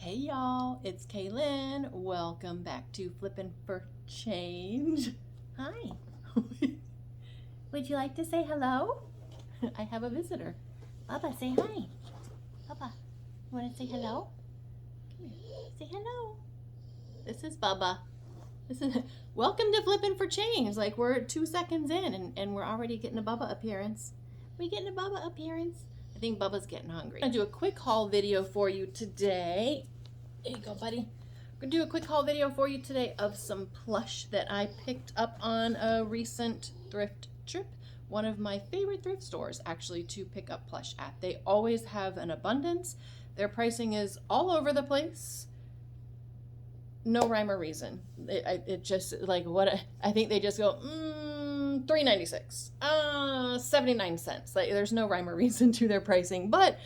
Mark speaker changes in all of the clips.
Speaker 1: Hey y'all, it's K-Lynne. Welcome back to Flippin' for Change. Hi. Would you like to say hello? I have a visitor. Bubba, say hi. Bubba, you want to say hello? Come here. Say hello. This is Bubba. Welcome to Flippin' for Change. Like, we're 2 seconds in and we're already getting a Bubba appearance. We getting a Bubba appearance? I think Bubba's getting hungry. I'm gonna do a quick haul video for you today. There you go, buddy. I'm gonna do a quick haul video for you today of some plush that I picked up on a recent thrift trip. One of my favorite thrift stores, actually, to pick up plush at. They always have an abundance. Their pricing is all over the place. No rhyme or reason. It just, like, I think they just go, $3.96, 79 cents. Like, there's no rhyme or reason to their pricing, but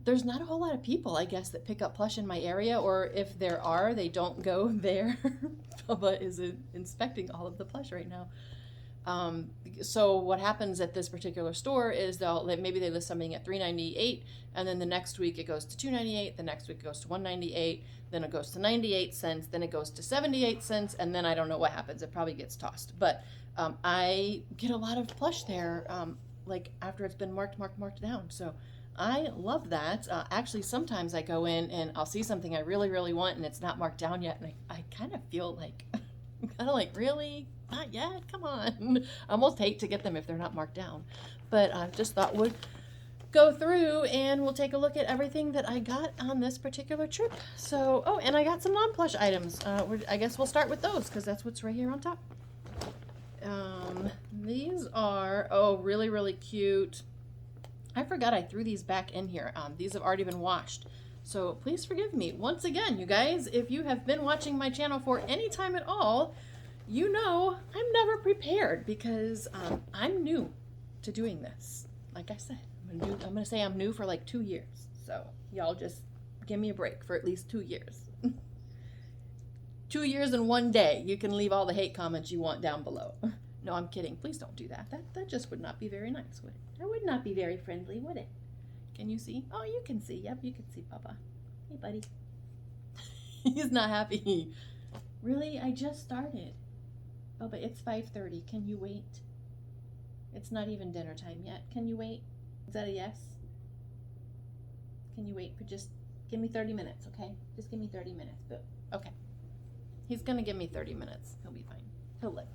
Speaker 1: there's not a whole lot of people, I guess, that pick up plush in my area, or if there are, they don't go there. Bubba is inspecting all of the plush right now. So what happens at this particular store is maybe they list something at $3.98, and then the next week it goes to $2.98, the next week it goes to $1.98, then it goes to 98 cents, then it goes to 78 cents, and then I don't know what happens. It probably gets tossed. But I get a lot of plush there, like after it's been marked down. So I love that. Actually, sometimes I go in and I'll see something I really, really want and it's not marked down yet, and I kind of feel like, really? Not yet? Come on. I almost hate to get them if they're not marked down. But I just thought we'd go through and we'll take a look at everything that I got on this particular trip. So, oh, and I got some non-plush items. I guess we'll start with those because that's what's right here on top. These are, really, really cute. I forgot I threw these back in here. These have already been washed. So please forgive me. Once again, you guys, if you have been watching my channel for any time at all, you know I'm never prepared because I'm new to doing this. Like I said, I'm gonna say I'm new for like 2 years. So y'all just give me a break for at least 2 years. 2 years and 1 day. You can leave all the hate comments you want down below. No, I'm kidding. Please don't do that. That just would not be very nice, would it? That would not be very friendly, would it? Can you see? Oh, you can see. Yep, you can see Bubba. Hey, buddy. He's not happy. Really? I just started. Bubba, it's 5:30. Can you wait? It's not even dinner time yet. Can you wait? Is that a yes? Can you wait for just give me 30 minutes, okay? Just give me 30 minutes. But okay. He's gonna give me 30 minutes. He'll be fine. He'll live.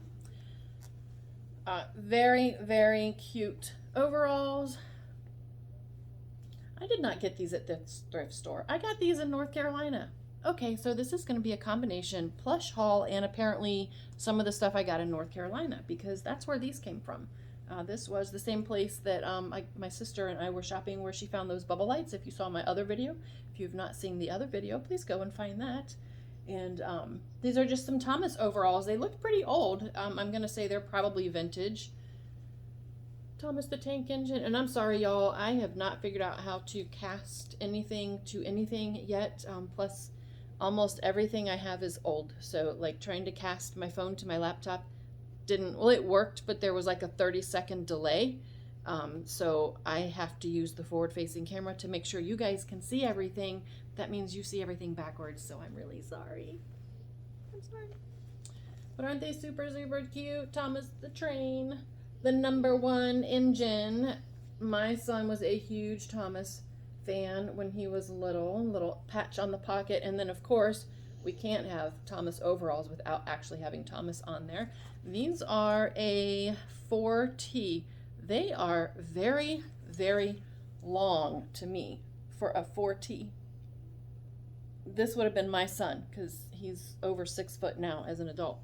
Speaker 1: Very, very cute overalls. I did not get these at this thrift store. I got these in North Carolina. Okay, so this is going to be a combination plush haul and apparently some of the stuff I got in North Carolina because that's where these came from. This was the same place that my sister and I were shopping where she found those bubble lights. If you saw my other video, if you've not seen the other video, please go and find that. And these are just some Thomas overalls. They look pretty old. I'm going to say they're probably vintage. Thomas the Tank Engine. And I'm sorry, y'all. I have not figured out how to cast anything to anything yet. Plus, almost everything I have is old. So, like, trying to cast my phone to my laptop it worked, but there was like a 30-second delay. So I have to use the forward-facing camera to make sure you guys can see everything. That means you see everything backwards, so I'm really sorry. I'm sorry. But aren't they super, super cute? Thomas the Train, the #1 engine. My son was a huge Thomas fan when he was little patch on the pocket. And then, of course, we can't have Thomas overalls without actually having Thomas on there. These are a 4T. They are very, very long to me for a 4T. This would have been my son because he's over 6 foot now as an adult.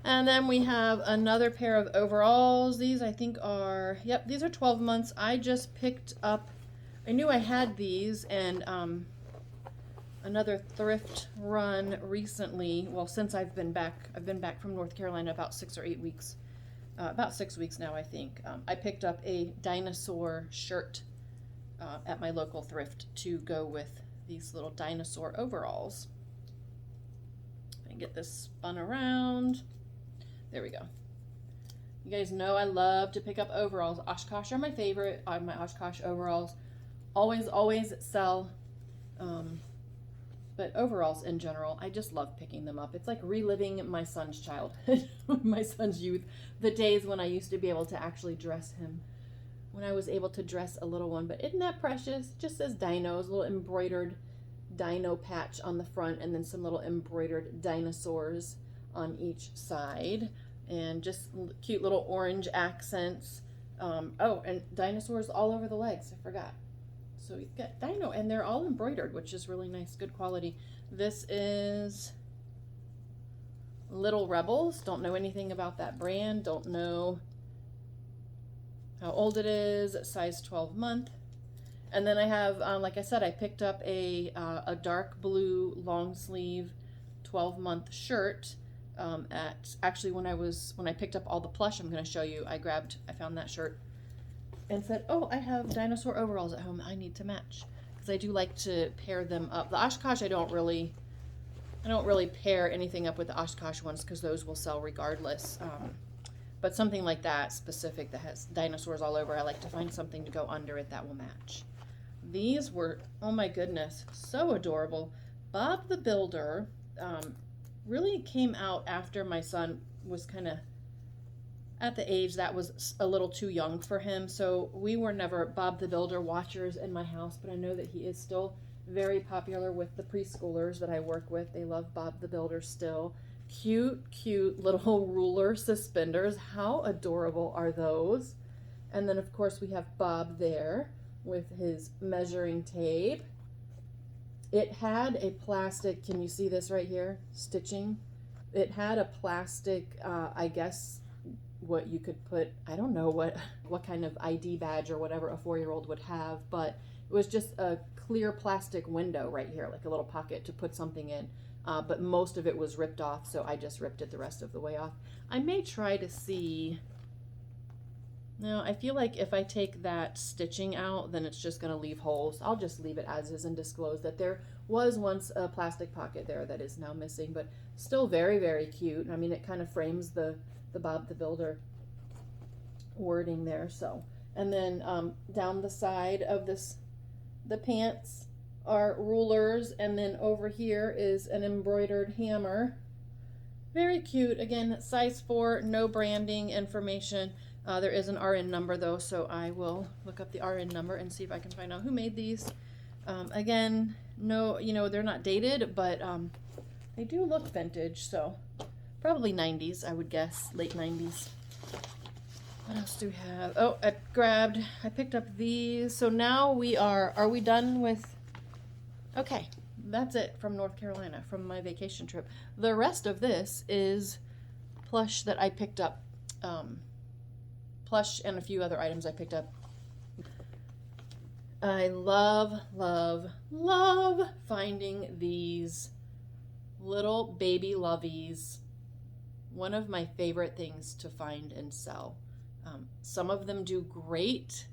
Speaker 1: And then we have another pair of overalls. These I think are, yep, these are 12 months. I just picked up, I knew I had these, and another thrift run recently. Well, since I've been back from North Carolina about 6 or 8 weeks. About 6 weeks now, I think. I picked up a dinosaur shirt at my local thrift to go with these little dinosaur overalls. I get this spun around. There we go. You guys know I love to pick up overalls. Oshkosh are my favorite. My Oshkosh overalls always sell But overall, in general, I just love picking them up. It's like reliving my son's childhood, my son's youth, the days when I used to be able to actually dress him, when I was able to dress a little one. But isn't that precious? Just says dinos, a little embroidered dino patch on the front, and then some little embroidered dinosaurs on each side, and just cute little orange accents. Oh, and dinosaurs all over the legs. I forgot. So you've got dino, and they're all embroidered, which is really nice, good quality. This is Little Rebels. Don't know anything about that brand. Don't know how old it is. Size 12 month. And then I have, like I said, I picked up a dark blue long sleeve 12-month shirt at, actually when I picked up all the plush I'm going to show you, I found that shirt and said, oh, I have dinosaur overalls at home. I need to match, because I do like to pair them up. The Oshkosh, I don't really pair anything up with the Oshkosh ones, because those will sell regardless. But something like that specific that has dinosaurs all over, I like to find something to go under it that will match. These were, oh my goodness, so adorable. Bob the Builder really came out after my son was kind of at the age that was a little too young for him. So we were never Bob the Builder watchers in my house, but I know that he is still very popular with the preschoolers that I work with. They love Bob the Builder still. Cute, cute little ruler suspenders. How adorable are those? And then of course we have Bob there with his measuring tape. It had a plastic, can you see this right here? Stitching. It had a plastic, I guess, what you could put, I don't know what kind of ID badge or whatever a 4-year-old would have, but it was just a clear plastic window right here, like a little pocket to put something in. But most of it was ripped off, so I just ripped it the rest of the way off. I may try to see, no, I feel like if I take that stitching out, then it's just going to leave holes. I'll just leave it as is and disclose that there was once a plastic pocket there that is now missing, but still very, very cute. I mean, it kind of frames the Bob the Builder wording there. So, and then down the side of this, the pants are rulers, and then over here is an embroidered hammer. Very cute. Again, size 4, no branding information. There is an RN number though, so I will look up the RN number and see if I can find out who made these. Again, no, they're not dated, but they do look vintage, so probably 90s, I would guess, late 90s. What else do we have? Oh, I picked up these. So now are we done with, okay, that's it from North Carolina, from my vacation trip. The rest of this is plush that I picked up, plush and a few other items I picked up. I love, love, love finding these little baby lovies. One of my favorite things to find and sell. Some of them do great.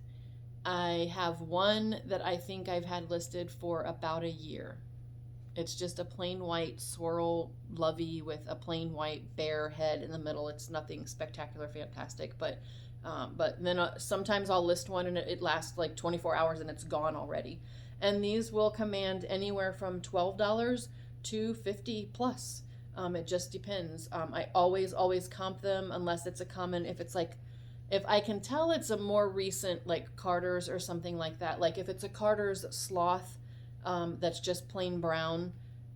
Speaker 1: I have one that I think I've had listed for about a year. It's just a plain white swirl lovey with a plain white bear head in the middle. It's nothing spectacular, fantastic, but then sometimes I'll list one and it lasts like 24 hours and it's gone already. And these will command anywhere from $12 to $50 plus. It just depends. I always comp them unless it's a common, if I can tell it's a more recent, like Carter's or something like that. Like if it's a Carter's sloth that's just plain brown,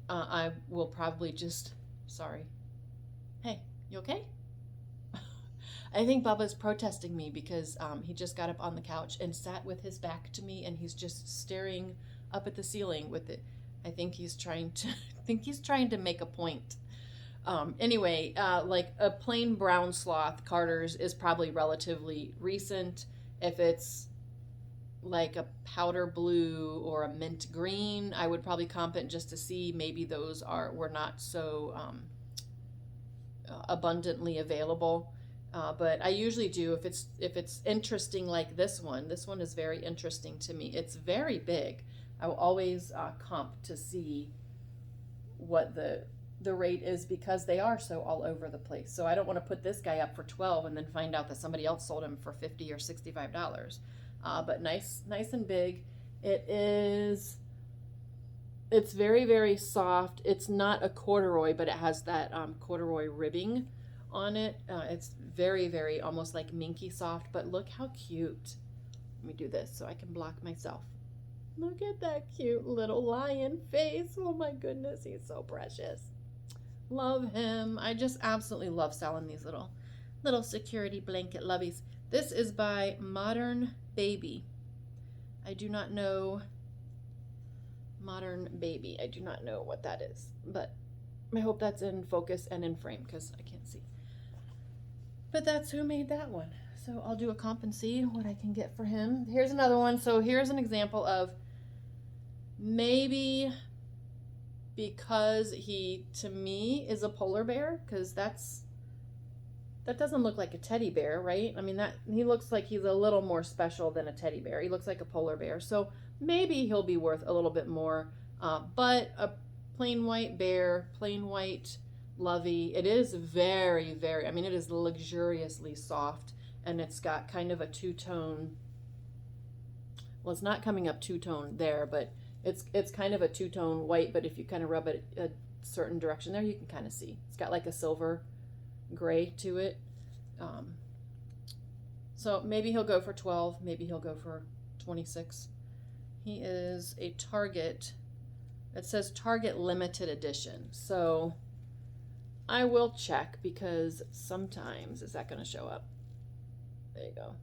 Speaker 1: I will probably just, sorry. Hey, you okay? I think Bubba's protesting me because he just got up on the couch and sat with his back to me and he's just staring up at the ceiling with it. I think he's trying to make a point. Anyway, like a plain brown sloth, Carter's is probably relatively recent. If it's like a powder blue or a mint green, I would probably comp it just to see maybe those were not so abundantly available. But I usually do if it's interesting like this one. This one is very interesting to me. It's very big. I will always comp to see what the rate is because they are so all over the place. So I don't want to put this guy up for $12 and then find out that somebody else sold him for $50 or $65. But nice and big. It is It's very, very soft. It's not a corduroy, but it has that corduroy ribbing on it. It's very, very almost like minky soft, but look how cute. Let me do this so I can block myself. Look at that cute little lion face. Oh my goodness, he's so precious. Love him. I just absolutely love selling these little security blanket lovies. This is by Modern Baby. I do not know Modern Baby. I do not know what that is, but I hope that's in focus and in frame because I can't see. But that's who made that one. So I'll do a comp and see what I can get for him. Here's another one. So here's an example of maybe because he, to me, is a polar bear, because that doesn't look like a teddy bear, right? I mean, that he looks like he's a little more special than a teddy bear. He looks like a polar bear. So maybe he'll be worth a little bit more. But a plain white bear, plain white lovey, it is very, very, I mean, it is luxuriously soft. And it's got kind of a two-tone, well, it's not coming up two-tone there, but it's kind of a two-tone white, but if you kind of rub it a certain direction there, you can kind of see. It's got like a silver gray to it. So maybe he'll go for 12, maybe he'll go for 26. He is a Target, it says Target limited edition. So I will check because sometimes, is that going to show up? There you go.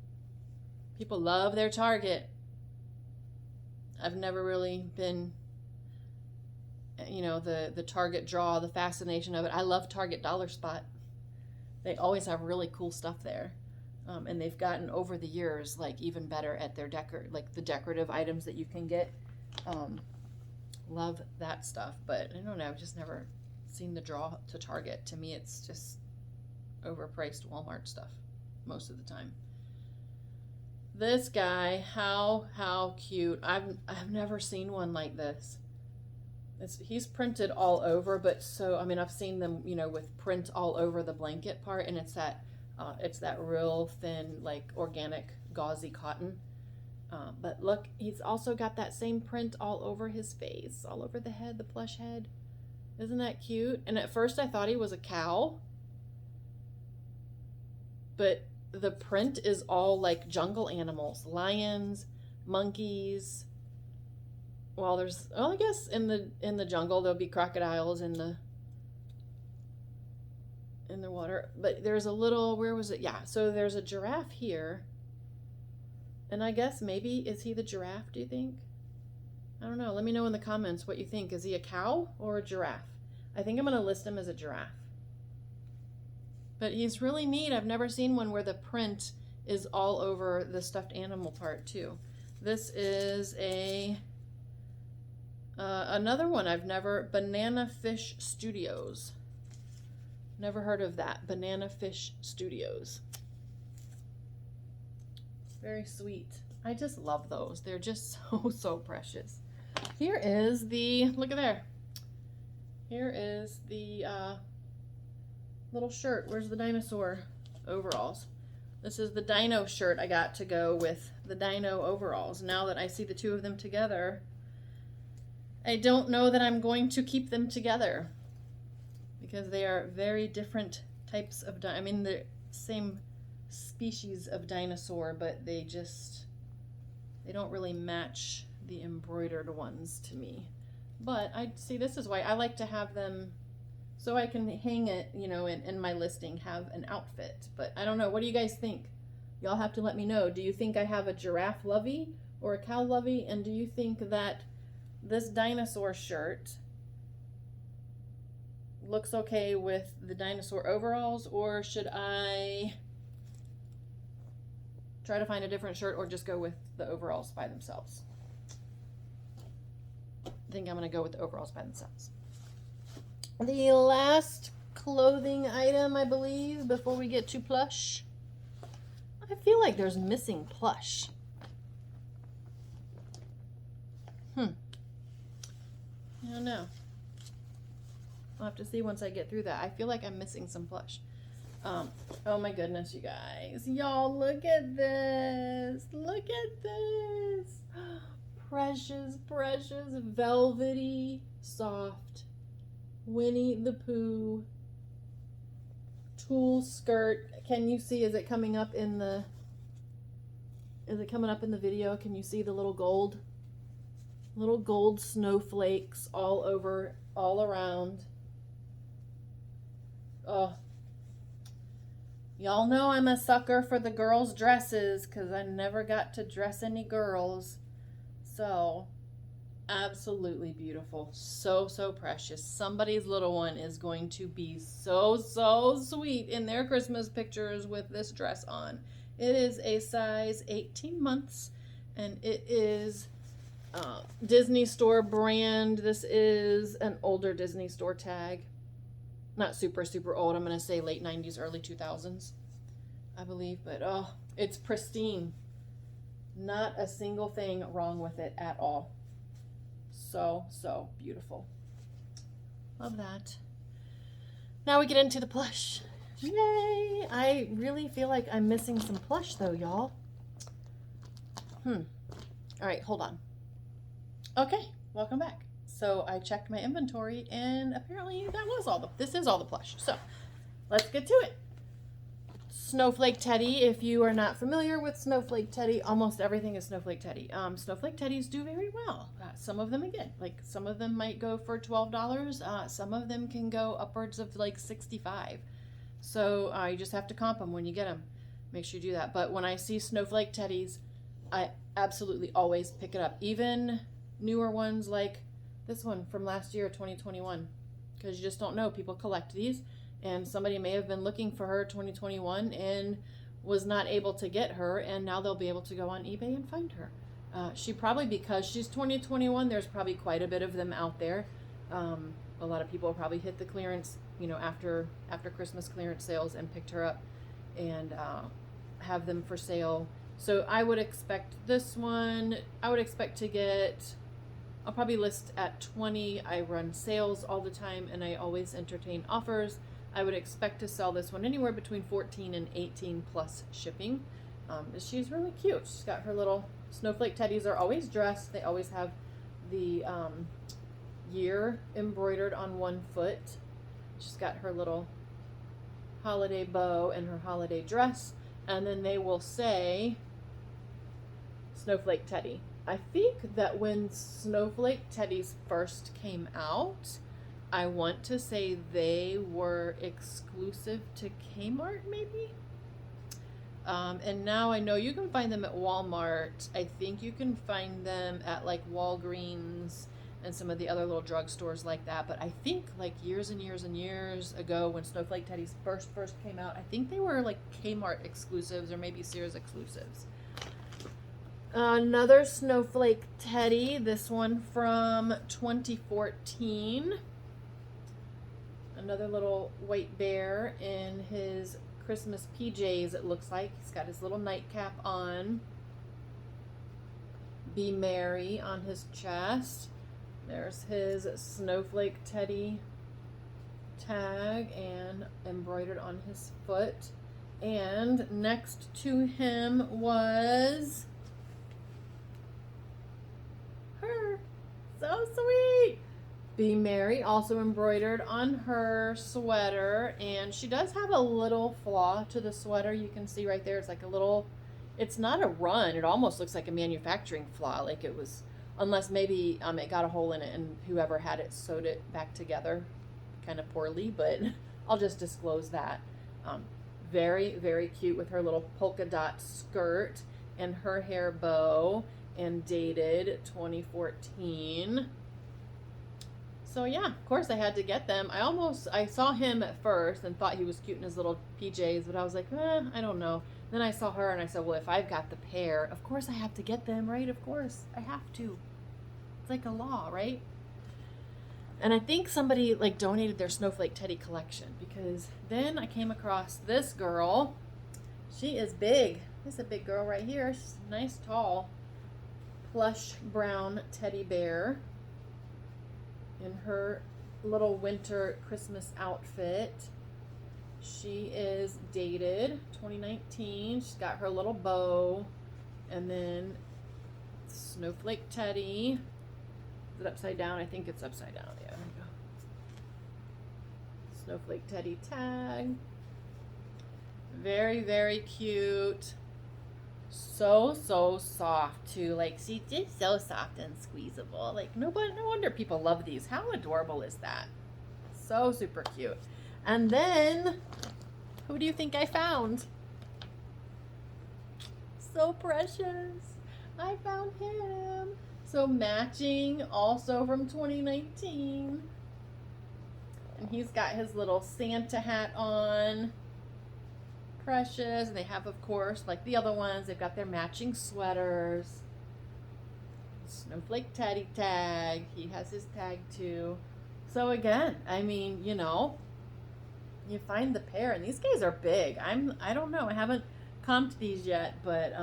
Speaker 1: People love their Target. I've never really been, you know, the Target draw, the fascination of it. I love Target Dollar Spot. They always have really cool stuff there. And they've gotten over the years, like, even better at their the decorative items that you can get. Love that stuff. But I don't know, I've just never seen the draw to Target. To me, it's just overpriced Walmart stuff most of the time. This guy, how cute. I've never seen one like this. He's printed all over, but so, I mean, I've seen them, you know, with print all over the blanket part, and it's that real thin, like, organic gauzy cotton. But look, he's also got that same print all over his face, all over the head, the plush head. Isn't that cute? And at first I thought he was a cow, but the print is all like jungle animals, lions, monkeys. Well, I guess in the jungle there'll be crocodiles in the water. But there's a little, where was it? Yeah, so there's a giraffe here. And I guess maybe, is he the giraffe, do you think? I don't know. Let me know in the comments what you think. Is he a cow or a giraffe? I think I'm going to list him as a giraffe. But he's really neat. I've never seen one where the print is all over the stuffed animal part too. This is another one Banana Fish Studios. Never heard of that. Banana Fish Studios. Very sweet. I just love those. They're just so precious. Here is look at there. Here is the little shirt. Where's the dinosaur overalls? This is the dino shirt I got to go with the dino overalls. Now that I see the two of them together, I don't know that I'm going to keep them together because they are very different types of I mean, the same species of dinosaur, but they don't really match the embroidered ones to me. But I see, this is why I like to have them so I can hang it, you know, in my listing, have an outfit. But I don't know. What do you guys think? Y'all have to let me know. Do you think I have a giraffe lovey or a cow lovey? And do you think that this dinosaur shirt looks okay with the dinosaur overalls, or should I try to find a different shirt or just go with the overalls by themselves? I think I'm going to go with the overalls by themselves. The last clothing item, I believe, before we get to plush. I feel like there's missing plush. I don't know. I'll have to see once I get through that. I feel like I'm missing some plush. Oh my goodness, you guys. Y'all, look at this. Look at this. precious, precious, velvety, soft Winnie the Pooh tulle skirt. Can you see, is it coming up in the video? Can you see the little gold snowflakes all over, all around? Oh, y'all know I'm a sucker for the girls' dresses because I never got to dress any girls. So, absolutely beautiful. So, so precious. Somebody's little one is going to be so, so sweet in their Christmas pictures with this dress on. It is a size 18 months, and it is Disney Store brand. This is an older Disney Store tag. Not super, super old. I'm going to say late 90s, early 2000s, I believe. But, oh, it's pristine. Not a single thing wrong with it at all. So, so beautiful. Love that. Now we get into the plush. Yay! I really feel like I'm missing some plush, though, y'all. All right, hold on. Okay, welcome back. So I checked my inventory, and apparently that was all this is all the plush. So let's get to it. Snowflake Teddy. If you are not familiar with Snowflake Teddy, almost everything is Snowflake Teddy. Snowflake Teddies do very well. Some of them, again, like some of them might go for $12. Some of them can go upwards of like $65. So you just have to comp them when you get them. Make sure you do that. But when I see Snowflake Teddies, I absolutely always pick it up. Even newer ones like this one from last year, 2021, because you just don't know. People collect these, and somebody may have been looking for her 2021 and was not able to get her, and now they'll be able to go on eBay and find her. She probably, because she's 2021, there's probably quite a bit of them out there. A lot of people probably hit the clearance, after Christmas clearance sales and picked her up and have them for sale. So I would expect this one, to get, I'll probably list at 20. I run sales all the time, and I always entertain offers. I would expect to sell this one anywhere between 14 and 18 plus shipping. She's really cute. She's got her little Snowflake Teddies are always dressed. They always have the year embroidered on one foot. She's got her little holiday bow and her holiday dress, and then they will say Snowflake Teddy. I think that when Snowflake Teddies first came out, I want to say they were exclusive to Kmart, maybe? And now I know you can find them at Walmart. I think you can find them at like Walgreens and some of the other little drugstores like that. But I think like years and years and years ago when Snowflake Teddies first came out, I think they were like Kmart exclusives or maybe Sears exclusives. Another Snowflake Teddy, this one from 2014. Another little white bear in his Christmas PJs, it looks like. He's got his little nightcap on. Be Merry on his chest. There's his Snowflake Teddy tag and embroidered on his foot. And next to him was her. So sweet. Be Merry, also embroidered on her sweater. And she does have a little flaw to the sweater. You can see right there. It's like a little, it's not a run. It almost looks like a manufacturing flaw. Like it was, unless maybe it got a hole in it and whoever had it sewed it back together kind of poorly. But I'll just disclose that. Very, very cute with her little polka dot skirt and her hair bow, and dated 2014. So yeah, of course I had to get them. I saw him at first and thought he was cute in his little PJs, but I was like, I don't know. Then I saw her and I said, well, if I've got the pair, of course I have to get them, right? Of course, I have to. It's like a law, right? And I think somebody like donated their Snowflake Teddy collection, because then I came across this girl. She is big. This is a big girl right here. She's nice, tall, plush brown teddy bear in her little winter Christmas outfit. She is dated 2019. She's got her little bow, and then Snowflake Teddy. Is it upside down? I think it's upside down. Yeah, there we go. Snowflake Teddy tag. Very, very cute. So soft too. Like, see, just so soft and squeezable. Like, no wonder people love these. How adorable is that? So super cute. And then, who do you think I found? So precious. I found him. So matching, also from 2019. And he's got his little Santa hat on. Precious. And they have, of course, like the other ones, they've got their matching sweaters. Snowflake Teddy tag. He has his tag too. So again, I mean, you know, you find the pair, and these guys are big. I don't know. I haven't comped these yet, but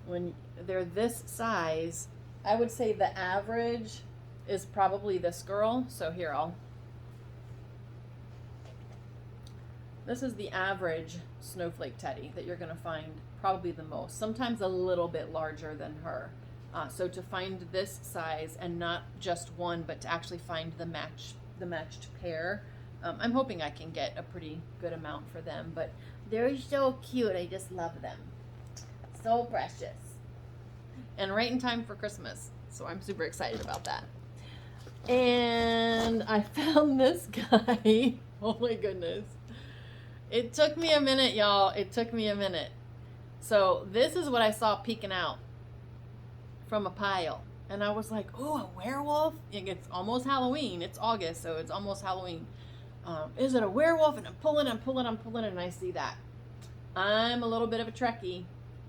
Speaker 1: when they're this size, I would say the average is probably this girl. So here, this is the average Snowflake Teddy that you're going to find probably the most. Sometimes a little bit larger than her. So to find this size, and not just one, but to actually find the matched pair, I'm hoping I can get a pretty good amount for them. But they're so cute. I just love them. So precious. And right in time for Christmas. So I'm super excited about that. And I found this guy. Oh my goodness. It took me a minute, y'all. It took me a minute. So this is what I saw peeking out from a pile. And I was like, oh, a werewolf? It's almost Halloween. It's August, so it's almost Halloween. Is it a werewolf? And I'm pulling, and I see that. I'm a little bit of a Trekkie,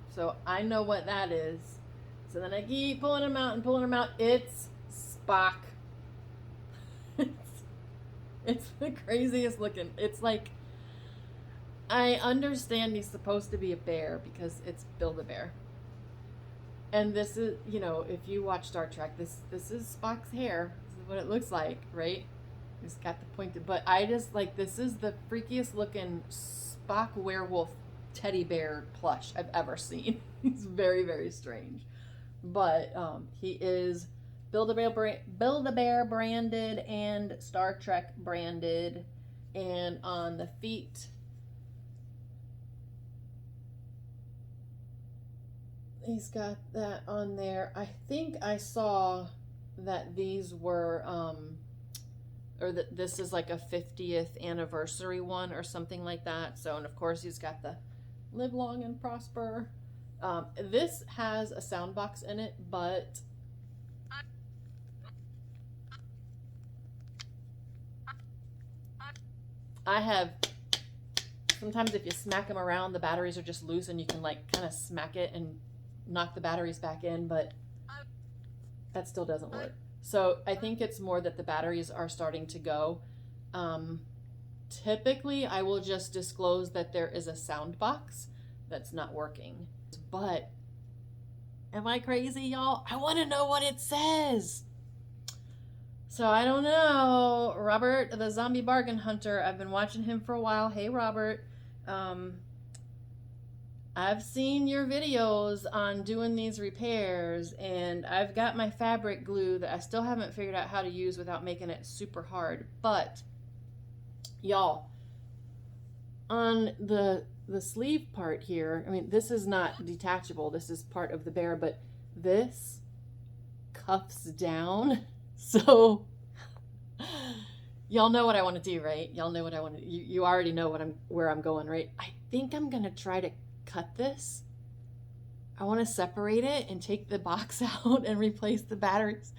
Speaker 1: so I know what that is. So then I keep pulling them out. It's Spock. It's the craziest looking. It's like, I understand he's supposed to be a bear because it's Build-A-Bear. And this is, you know, if you watch Star Trek, this is Spock's hair. This is what it looks like, right? He's got the pointed, but I just like, this is the freakiest looking Spock werewolf teddy bear plush I've ever seen. He's very, very strange. But he is Build-A-Bear branded and Star Trek branded. And on the feet, he's got that on there. I think I saw that these were, or that this is like a 50th anniversary one or something like that. So, and of course he's got the live long and prosper. This has a sound box in it, but I have, sometimes if you smack them around, the batteries are just loose and you can like kind of smack it and knock the batteries back in, but that still doesn't work. So I think it's more that the batteries are starting to go. Typically I will just disclose that there is a sound box that's not working. But am I crazy, y'all? I want to know what it says. So I don't know. Robert, the zombie bargain hunter, I've been watching him for a while. Hey, Robert. I've seen your videos on doing these repairs, and I've got my fabric glue that I still haven't figured out how to use without making it super hard. But y'all, on the sleeve part here, I mean, this is not detachable. This is part of the bear, but this cuffs down. So y'all know what I want to do, right? Y'all know what I want to do. You already know where I'm going, right? I think I'm going to try to cut this. I want to separate it and take the box out and replace the batteries.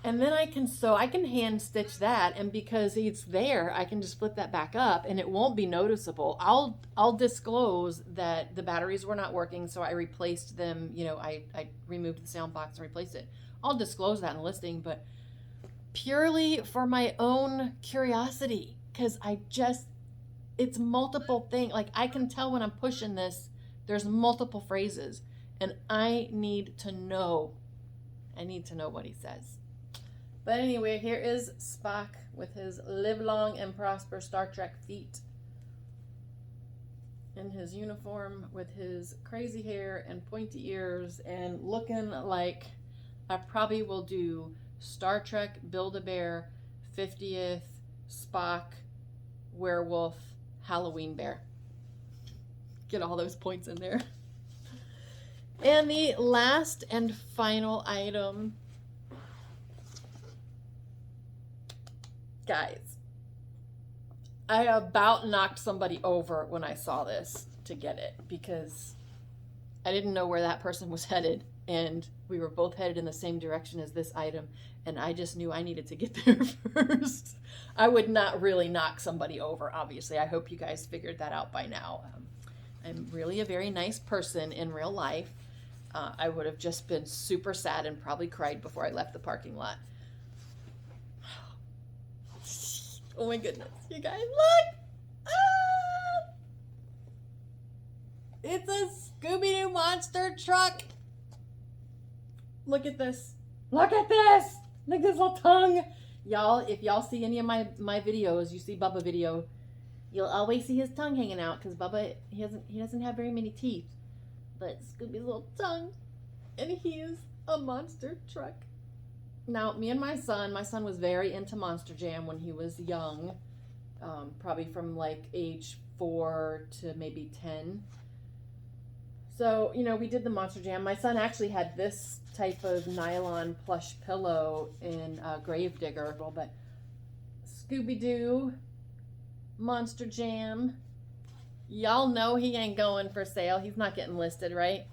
Speaker 1: And then I can hand stitch that, and because it's there, I can just flip that back up and it won't be noticeable. I'll disclose that the batteries were not working, so I replaced them. You know, I removed the sound box and replaced it. I'll disclose that in the listing, but purely for my own curiosity, because it's multiple things. Like, I can tell when I'm pushing this, there's multiple phrases, and I need to know what he says. But anyway, here is Spock with his live long and prosper Star Trek feet. in his uniform with his crazy hair and pointy ears and looking like I probably will do Star Trek Build-A-Bear 50th Spock werewolf Halloween bear. Get all those points in there. And the last and final item, guys, I about knocked somebody over when I saw this to get it because I didn't know where that person was headed, and we were both headed in the same direction as this item, and I just knew I needed to get there first. I would not really knock somebody over, obviously. I hope you guys figured that out by now. I'm really a very nice person in real life. I would have just been super sad and probably cried before I left the parking lot. Oh my goodness, you guys, look! Ah! It's a Scooby-Doo monster truck. Look at this. Look at this! Look at this little tongue. Y'all, if y'all see any of my videos, you see Bubba video, you'll always see his tongue hanging out because Bubba, he doesn't have very many teeth. But Scooby's little tongue, and he is a monster truck. Now, me and my son was very into Monster Jam when he was young, probably from like age 4 to maybe 10. So, you know, we did the Monster Jam. My son actually had this type of nylon plush pillow in Gravedigger, but Scooby-Doo, Monster Jam, y'all know he ain't going for sale. He's not getting listed, right?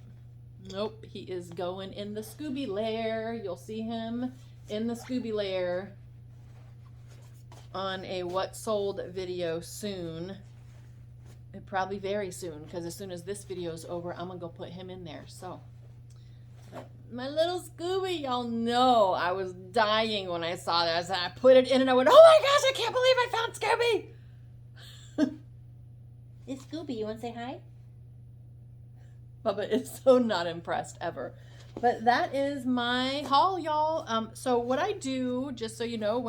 Speaker 1: Nope, he is going in the Scooby lair. You'll see him in the Scooby lair on a What Sold video soon. Probably very soon, because as soon as this video is over, I'm going to go put him in there. So, but my little Scooby, y'all know I was dying when I saw that. I put it in and I went, oh my gosh, I can't believe I found Scooby. It's Scooby. You want to say hi? Bubba is so not impressed ever. But that is my haul, y'all. So what I do, just so you know,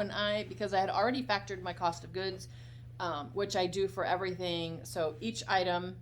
Speaker 1: because I had already factored my cost of goods, which I do for everything. So each item,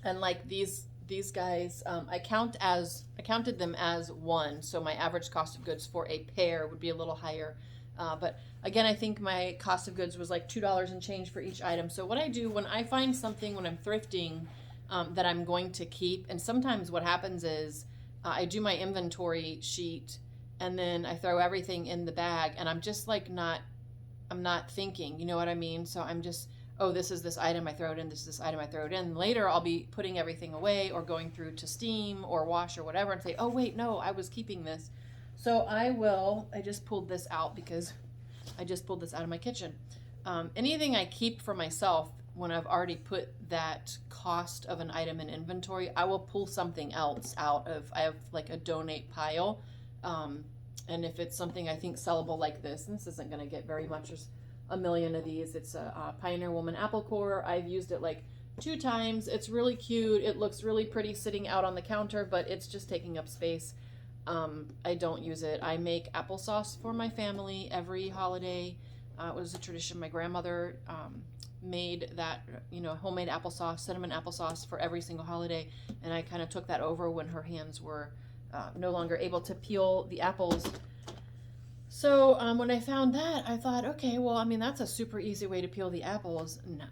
Speaker 1: and like these guys, I counted them as one. So my average cost of goods for a pair would be a little higher. But again, I think my cost of goods was like $2 and change for each item. So what I do when I find something when I'm thrifting that I'm going to keep, and sometimes what happens is I do my inventory sheet and then I throw everything in the bag, and I'm just like I'm not thinking, you know what I mean? So I'm just, oh, this is this item, I throw it in, this is this item, I throw it in. Later I'll be putting everything away or going through to steam or wash or whatever and say, oh wait, no, I was keeping this. So I just pulled this out because I just pulled this out of my kitchen. Anything I keep for myself, when I've already put that cost of an item in inventory, I will pull something else out of, I have like a donate pile. And if it's something I think sellable like this, and this isn't going to get very much, there's a million of these. It's a Pioneer Woman apple core. I've used it like 2 times. It's really cute. It looks really pretty sitting out on the counter, but it's just taking up space. I don't use it. I make applesauce for my family every holiday. It was a tradition. My grandmother made that, homemade applesauce, cinnamon applesauce for every single holiday. And I kind of took that over when her hands were no longer able to peel the apples. So when I found that, I thought, okay, well, I mean, that's a super easy way to peel the apples. No,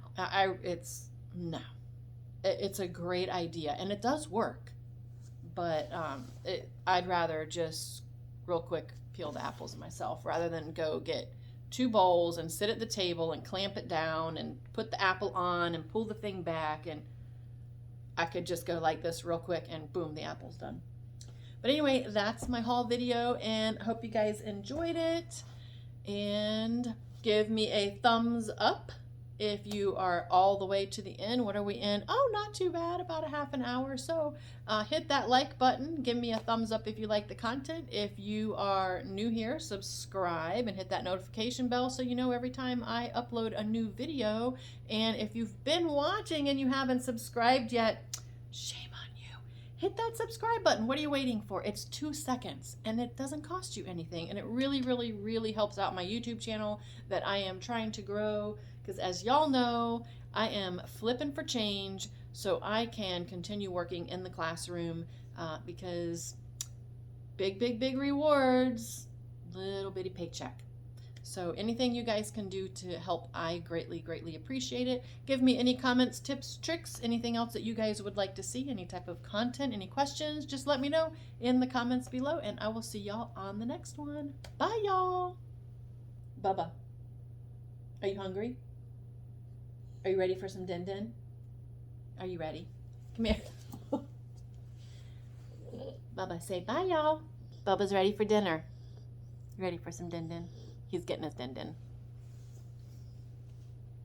Speaker 1: it's a great idea, and it does work. But I'd rather just real quick peel the apples myself rather than go get 2 bowls and sit at the table and clamp it down and put the apple on and pull the thing back. And I could just go like this real quick and boom, the apple's done. But anyway, that's my haul video, and I hope you guys enjoyed it. And give me a thumbs up if you are all the way to the end. What are we in? Oh, not too bad, about a half an hour or so. Hit that like button. Give me a thumbs up if you like the content. If you are new here, subscribe and hit that notification bell so you know every time I upload a new video. And if you've been watching and you haven't subscribed yet, shame on you. Hit that subscribe button. What are you waiting for? It's 2 seconds and it doesn't cost you anything. And it really, really, really helps out my YouTube channel that I am trying to grow. Because as y'all know, I am flipping for change so I can continue working in the classroom because big rewards, little bitty paycheck. So anything you guys can do to help, I greatly appreciate it. Give me any comments, tips, tricks, anything else that you guys would like to see, any type of content, any questions, just let me know in the comments below, and I will see y'all on the next one. Bye, y'all. Bubba, are you hungry? Are you ready for some din-din? Are you ready? Come here. Bubba, say bye, y'all. Bubba's ready for dinner. Ready for some din-din? He's getting his din-din.